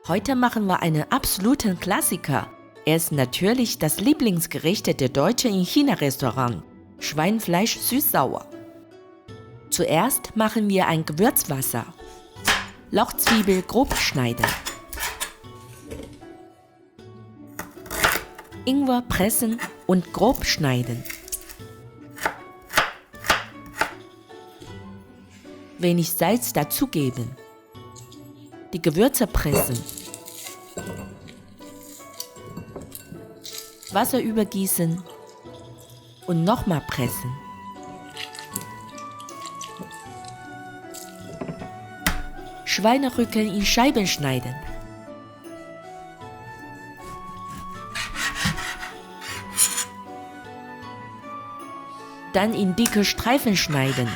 Heute machen wir einen absoluten Klassiker. Er ist natürlich das Lieblingsgericht der Deutschen im China-Restaurant: Schweinfleisch süß-sauer. Zuerst machen wir ein Gewürzwasser. Lauchzwiebel grob schneiden. Ingwer pressen und grob schneiden. Wenig Salz dazugeben. Die Gewürze pressen. Wasser übergießen und nochmal pressen. Schweinerücken in Scheiben schneiden. Dann in dicke Streifen schneiden.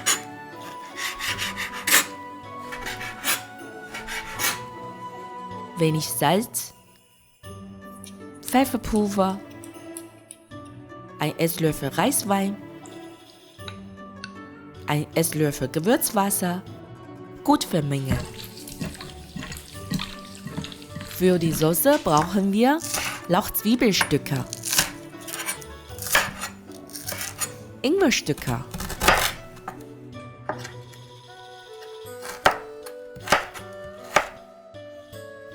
Wenig Salz, Pfefferpulver, ein Esslöffel Reiswein, ein Esslöffel Gewürzwasser, gut vermengen. Für die Soße brauchen wir Lauchzwiebelstücke, Ingwerstücke,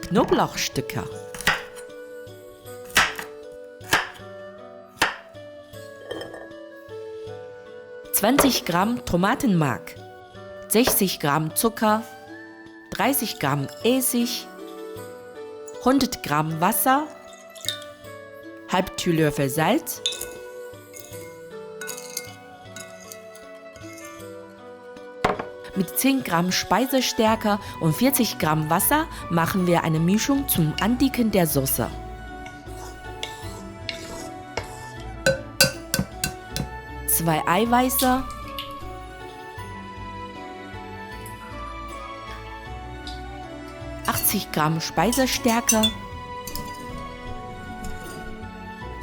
Knoblauchstücke, (20 Gramm Tomatenmark, 60 Gramm Zucker, 30 Gramm Essig, 100 Gramm Wasser, halb Teelöffel Salz, mit 10 Gramm Speisestärke und 40 Gramm Wasser machen wir eine Mischung zum Andicken der Soße. Zwei Eiweiße, Gramm Speisestärke,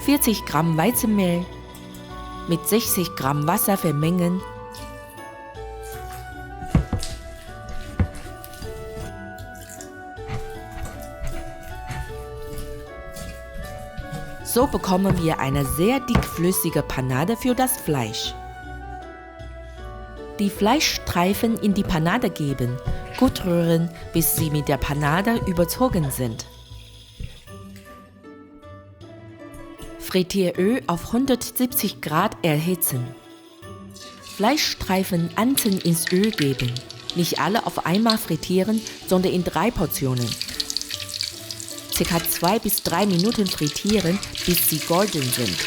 40 Gramm Weizenmehl, mit 60 Gramm Wasser vermengen. So bekommen wir eine sehr dickflüssige Panade für das Fleisch. Die Fleischstreifen in die Panade geben, gut rühren, bis sie mit der Panade überzogen sind. Frittieröl auf 170 Grad erhitzen. Fleischstreifen einzeln ins Öl geben. Nicht alle auf einmal frittieren, sondern in 3 Portionen. Ca. 2 bis 3 Minuten frittieren, bis sie golden sind.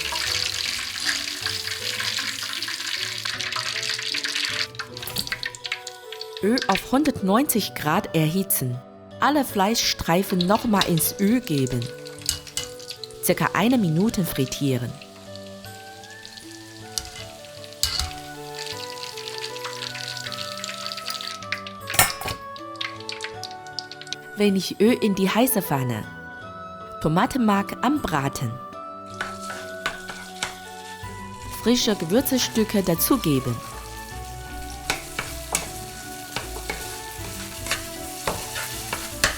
Öl auf 190 Grad erhitzen. Alle Fleischstreifen nochmal ins Öl geben. Ca. 1 Minute frittieren. Wenig Öl in die heiße Pfanne. Tomatenmark anbraten. Frische Gewürzstücke dazugeben.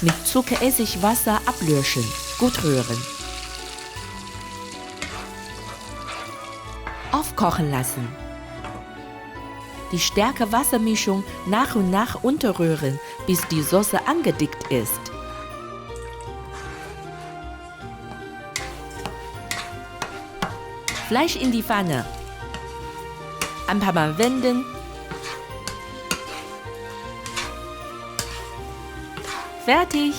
Mit Zuckeressigwasser ablöschen, gut rühren. Aufkochen lassen. Die Stärke-Wassermischung nach und nach unterrühren, bis die Soße angedickt ist. Fleisch in die Pfanne. Ein paar Mal wenden. Fertig!